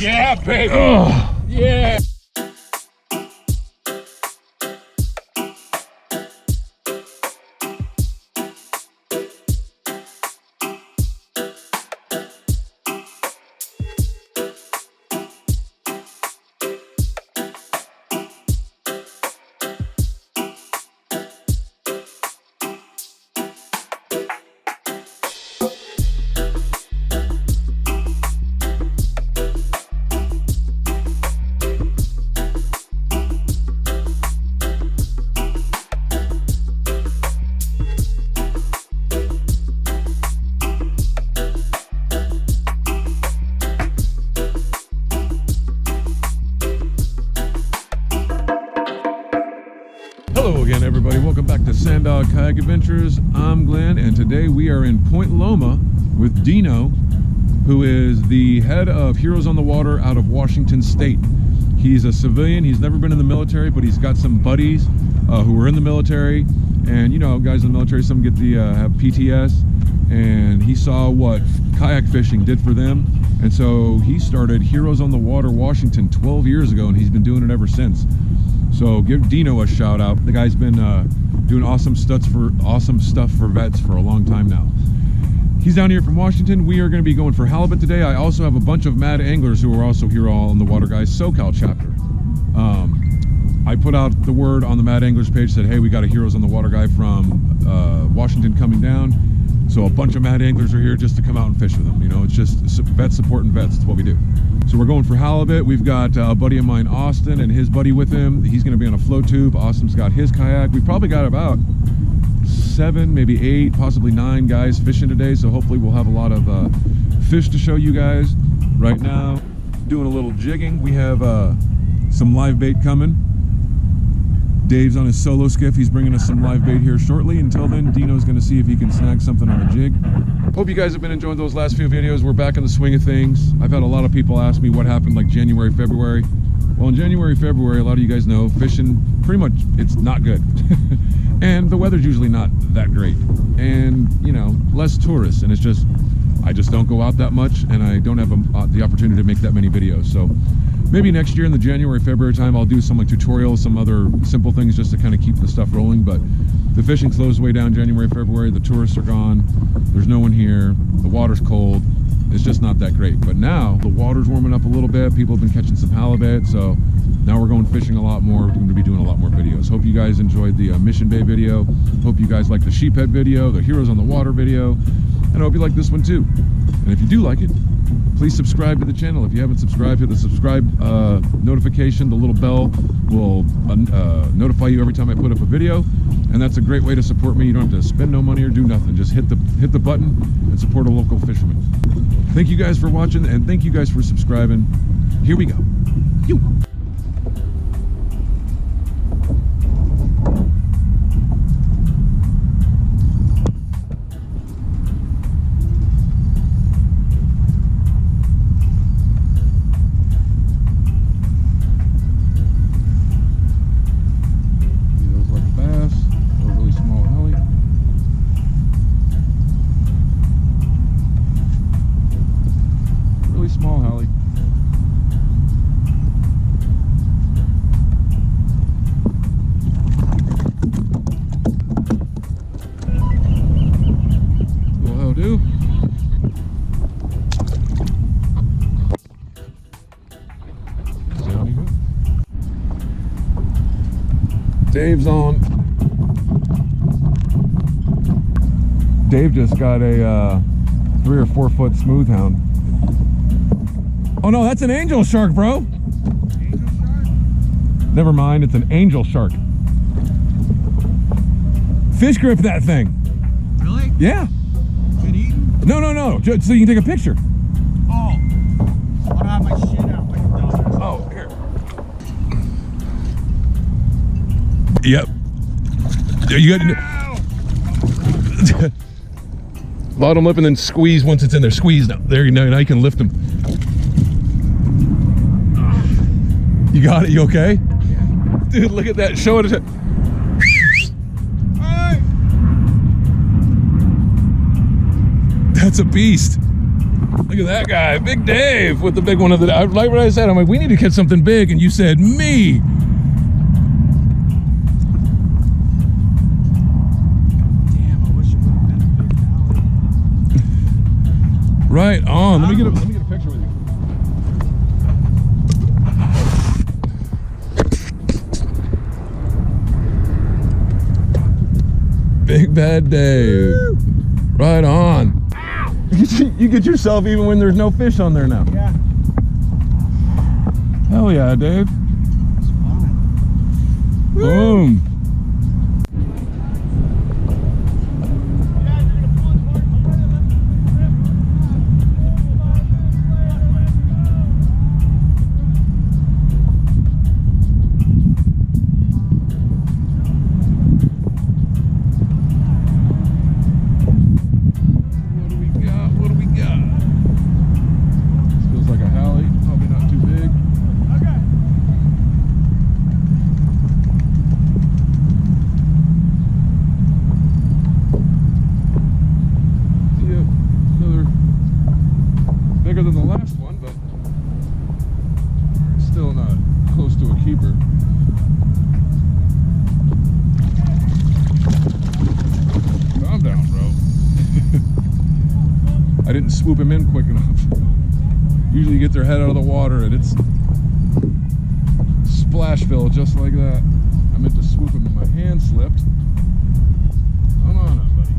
Yeah, baby. Oh. Yeah. Hello again, everybody. Welcome back to Sandog Kayak Adventures. I'm Glenn, and today we are in Point Loma with Dino, who is the head of Heroes on the Water out of Washington State. He's a civilian. He's never been in the military, but he's got some buddies who are in the military. And you know, guys in the military, some get the have PTS, and he saw what kayak fishing did for them. And so he started Heroes on the Water Washington 12 years ago, and he's been doing it ever since. So give Dino a shout out. The guy's been doing awesome stuff for vets for a long time now. He's down here from Washington. We are going to be going for halibut today. I also have a bunch of mad anglers who are also Hero on the Water guys SoCal chapter. I put out the word on the Mad Anglers page, said, hey, we got a Heroes on the Water guy from Washington coming down. So a bunch of mad anglers are here just to come out and fish with them. You know, it's just vets supporting vets. That's what we do. So we're going for halibut. We've got a buddy of mine, Austin, and his buddy with him. He's going to be on a flow tube. Austin's got his kayak. We probably got about 7, maybe 8, possibly 9 guys fishing today. So hopefully we'll have a lot of fish to show you guys. Right now, doing a little jigging. We have some live bait coming. Dave's on his solo skiff. He's bringing us some live bait here shortly. Until then, Dino's going to see if he can snag something on a jig. Hope you guys have been enjoying those last few videos. We're back in the swing of things. I've had a lot of people ask me what happened like January, February. Well, in January, February, a lot of you guys know, fishing, pretty much, it's not good. And the weather's usually not that great. And, you know, less tourists. And it's just, I just don't go out that much, and I don't have the opportunity to make that many videos. So maybe next year in the January, February time, I'll do some like tutorials, some other simple things just to kind of keep the stuff rolling. But the fishing slows way down January, February. The tourists are gone. There's no one here. The water's cold. It's just not that great. But now the water's warming up a little bit. People have been catching some halibut. So now we're going fishing a lot more. We're going to be doing a lot more videos. Hope you guys enjoyed the Mission Bay video. Hope you guys like the sheephead video, the Heroes on the Water video. And I hope you like this one too. And if you do like it, please subscribe to the channel. If you haven't subscribed, hit the subscribe notification. The little bell will notify you every time I put up a video. And that's a great way to support me. You don't have to spend no money or do nothing. Just hit the button and support a local fisherman. Thank you guys for watching, and thank you guys for subscribing. Here we go. You. Dave's on. Dave just got a 3 or 4 foot smooth hound. Oh no, that's an angel shark, bro. Angel shark? Never mind, it's an angel shark. Fish grip that thing. Really? Yeah. Been eaten? No. Just so you can take a picture. Oh. I want to have my shit out like a dog. Oh, here. Yep. You got bottom lip and then squeeze once it's in there. Squeeze now. There you go. Now you can lift them. You got it? You okay? Yeah. Dude, look at that. Show it. That's a beast. Look at that guy, Big Dave, with the big one of the day. Like what I said, I'm like, we need to catch something big, and you said me. Damn, I wish it would have been a big valley. Right on. Let me get a picture with you. Big Bad Dave. Woo! Right on. You get yourself even when there's no fish on there now. Yeah. Hell yeah, Dave. It's fun. Boom. Than the last one, but still not close to a keeper. Calm down, bro. I didn't swoop him in quick enough. Usually you get their head out of the water and it's splash fill just like that. I meant to swoop him and my hand slipped. Come on up, buddy.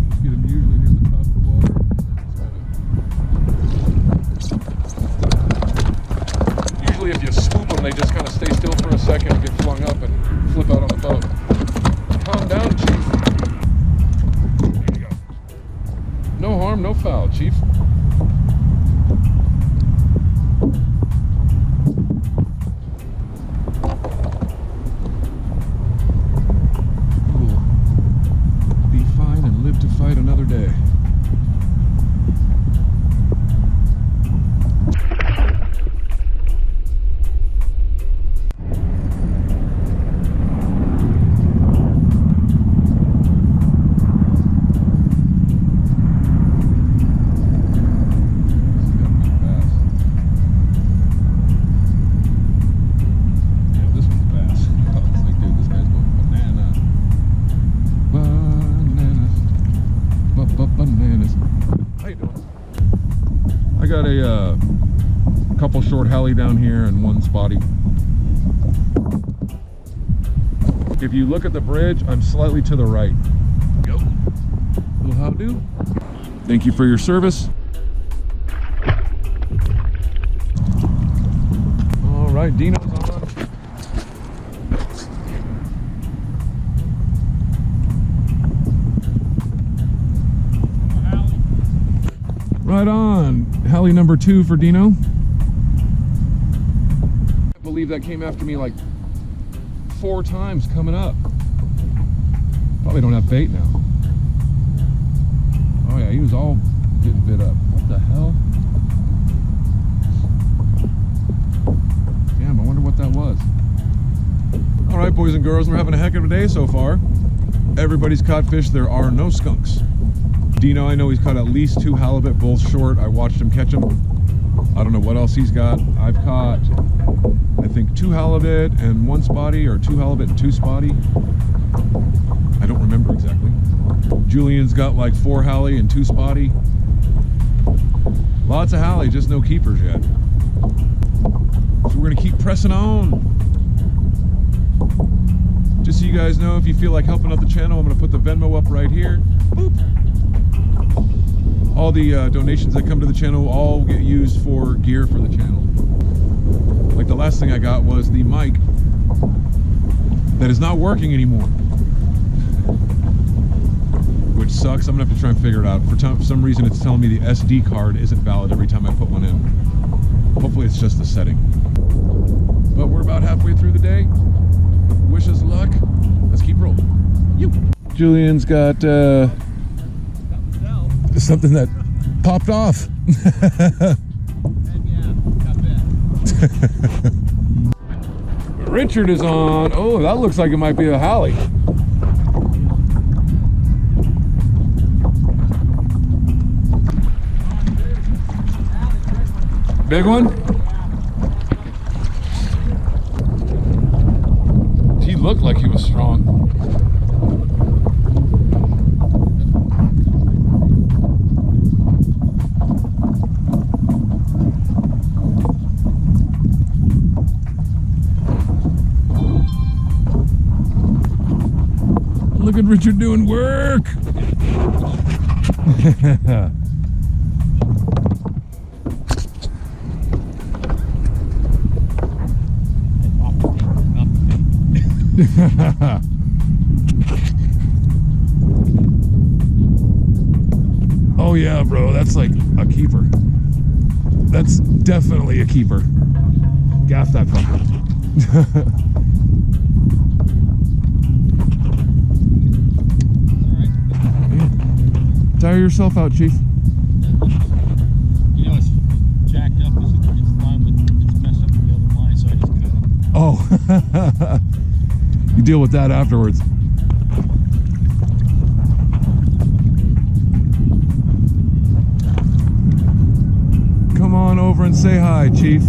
Just get him usually near the top of the water. Usually if you swoop them, they just kind of stay still for a second and get flung up and flip out on the boat. Calm down, Chief. There you go. No harm, no foul, Chief. We'll be fine and live to fight another day. I got a couple short heli down here and one spotty. If you look at the bridge, I'm slightly to the right. Go. Little how do. Thank you for your service. All right, Dino's on. Right on. Heli number 2 for Dino. I believe that came after me like 4 times coming up. Probably don't have bait now. Oh yeah, he was all getting bit up. What the hell? Damn, I wonder what that was. All right, boys and girls, we're having a heck of a day so far. Everybody's caught fish. There are no skunks. Dino, I know he's caught at least 2 halibut, both short. I watched him catch them. I don't know what else he's got. I've caught, I think, 2 halibut and 1 spotty, or 2 halibut and 2 spotty. I don't remember exactly. Julian's got like 4 hali and 2 spotty. Lots of hali, just no keepers yet. So we're gonna keep pressing on. Just so you guys know, if you feel like helping out the channel, I'm gonna put the Venmo up right here. Boop. All the donations that come to the channel all get used for gear for the channel. Like the last thing I got was the mic that is not working anymore, which sucks. I'm gonna have to try and figure it out. For some reason, it's telling me the SD card isn't valid every time I put one in. Hopefully it's just the setting. But we're about halfway through the day. Wish us luck. Let's keep rolling. You. Julian's got something that popped off. Richard is on. Oh, that looks like it might be a hali. Big one? He looked like he was strong. Look at Richard doing work. Oh yeah, bro, that's like a keeper. That's definitely a keeper. Gaff that fucker. Tire yourself out, Chief. You know, it's jacked up because it's lined with, it's messed up with the other line, so I just cut it. Oh, you deal with that afterwards. Come on over and say hi, Chief. Oh,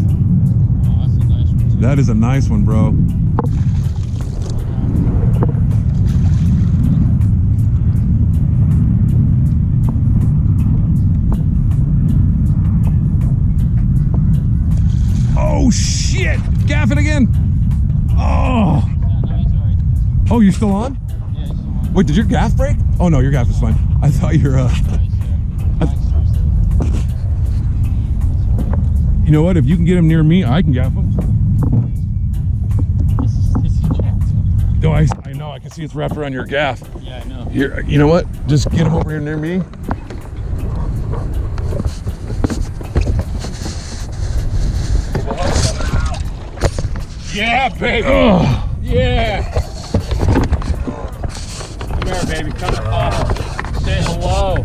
that's a nice one too. That is a nice one, bro. Oh shit! Gaff it again! Oh! No, he's alright. Oh, you're still on? Yeah, he's still on. Wait, did your gaff break? Oh no, your gaff is fine. I thought you're you know what? If you can get him near me, I can gaff him. This is jacked up. No, I know. I can see it's wrapped around your gaff. Yeah, I know. Here, you know what? Just get him over here near me. Yeah, baby. Oh. Yeah. Come here, baby. Come on. Say hello.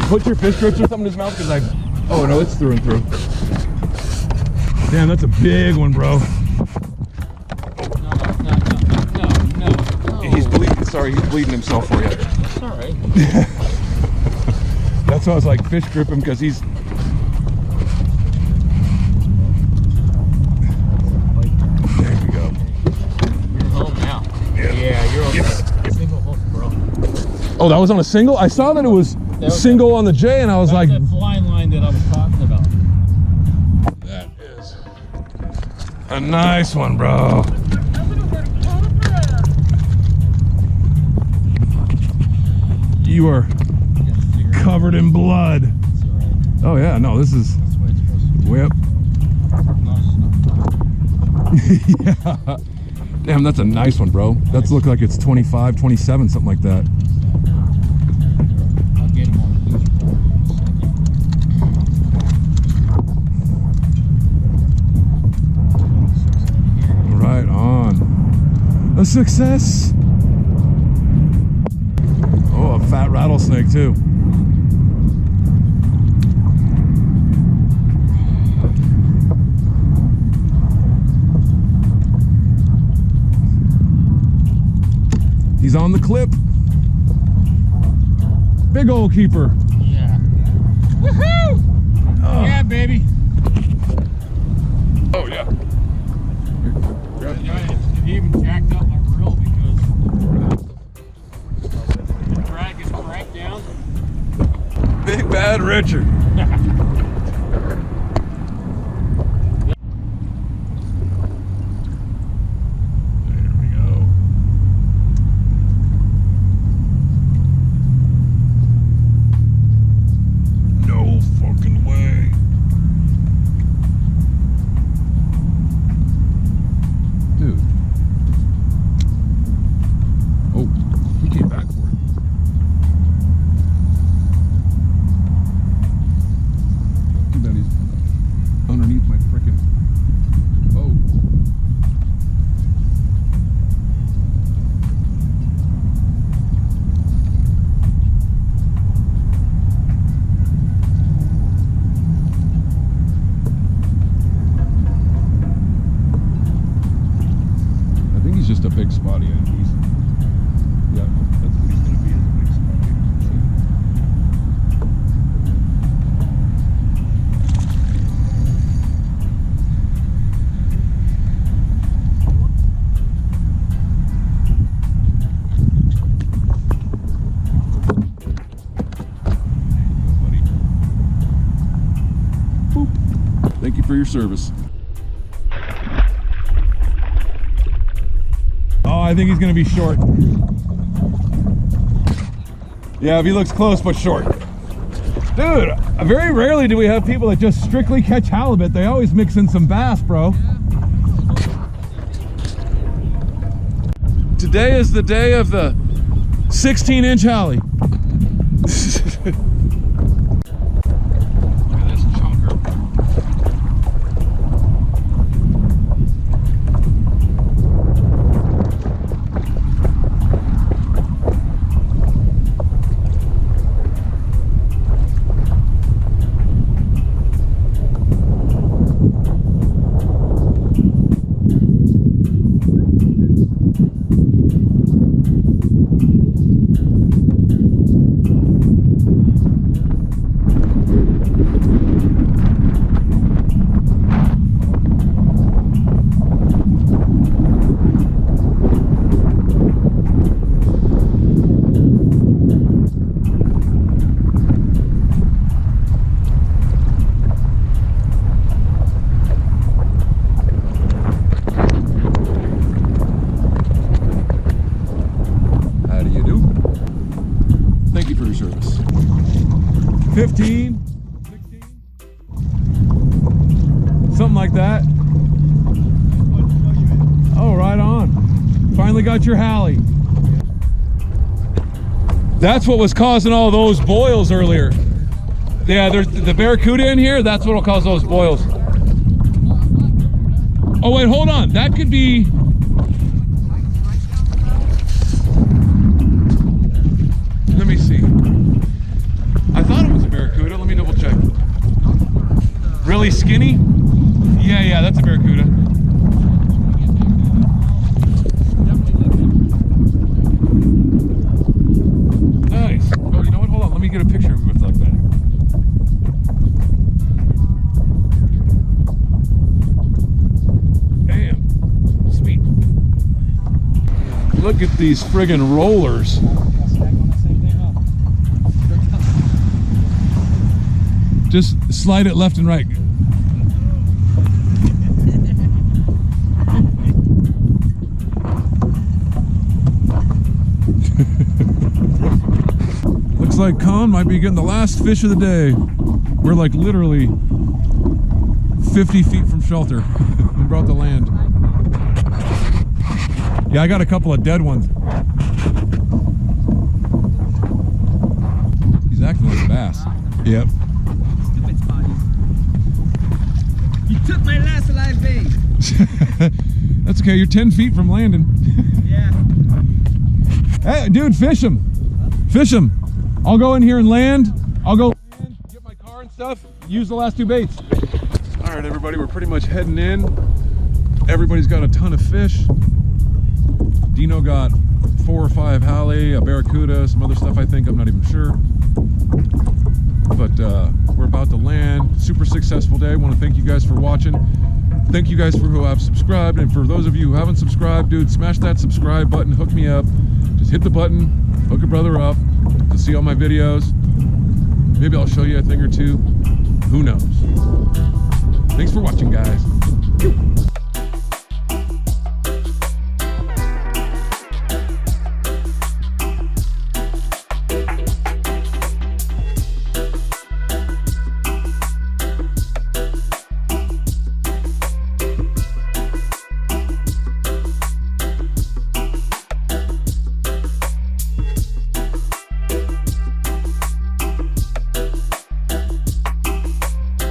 Put your fish grips or something in his mouth because oh no, it's through and through. Damn, that's a big one, bro. No. He's bleeding. Sorry, he's bleeding himself for you. It's all right. That's why I was like, fish grip him because he's. There we go. You're home now. Yeah, you're okay. Single hook, bro. Oh, that was on a single? I saw that it was single on the J, and I was like, that flying line that I was talking about. that is a nice one, bro. You are covered in blood. It's all right. Oh yeah, no, this is That's the way it's supposed to be. whip. No, it's not. Yeah. Damn, that's a nice one, bro. That's look like it's 25, 27, something like that. I'll get him on the loose board in a second. Right on. A success. Oh, a fat rattlesnake too. He's on the clip. Big old keeper. Yeah. Woohoo! Oh. Yeah, baby. Oh yeah. It even jacked up my reel because the drag is cranked down. Big bad Richard. There we go. No fucking way. Dude. Oh, he came back for it. Too bad he's underneath my frickin' boat. I think he's just a big spotty. Yeah, that's what he's gonna be, is a big spotty. Thank you for your service. Oh, I think he's gonna be short. Yeah, if he looks close but short. Dude, very rarely do we have people that just strictly catch halibut. They always mix in some bass, bro. Today is the day of the 16-inch hali. Look at this chunker. Thank you for your service. 15, 16, something like that. Oh, right on. Finally got your hali. That's what was causing all those boils earlier. Yeah, there's the barracuda in here. That's what'll cause those boils. Oh wait, hold on. That could be. Let me see. I thought it was a barracuda. Let me double check. Really skinny? Yeah, that's a barracuda. Nice. Oh, you know what? Hold on. Let me get a picture of it with like that. Damn. Sweet. Look at these friggin' rollers. Just slide it left and right. Looks like Con might be getting the last fish of the day. We're like literally 50 feet from shelter. We brought the land. Yeah, I got a couple of dead ones. He's acting like a bass. Yep. You took my last live bait. That's okay, you're 10 feet from landing. Yeah. Hey, dude, fish them. Fish them. I'll go in here and land. I'll go land, get my car and stuff, use the last two baits. All right, everybody, we're pretty much heading in. Everybody's got a ton of fish. Dino got 4 or 5 hali, a barracuda, some other stuff I think, I'm not even sure. But we're about to land. Super successful day. I want to thank you guys for watching. Thank you guys for who have subscribed, and for those of you who haven't subscribed, dude, smash that subscribe button, hook me up. Just hit the button, hook a brother up to see all my videos. Maybe I'll show you a thing or two. Who knows? Thanks for watching, guys.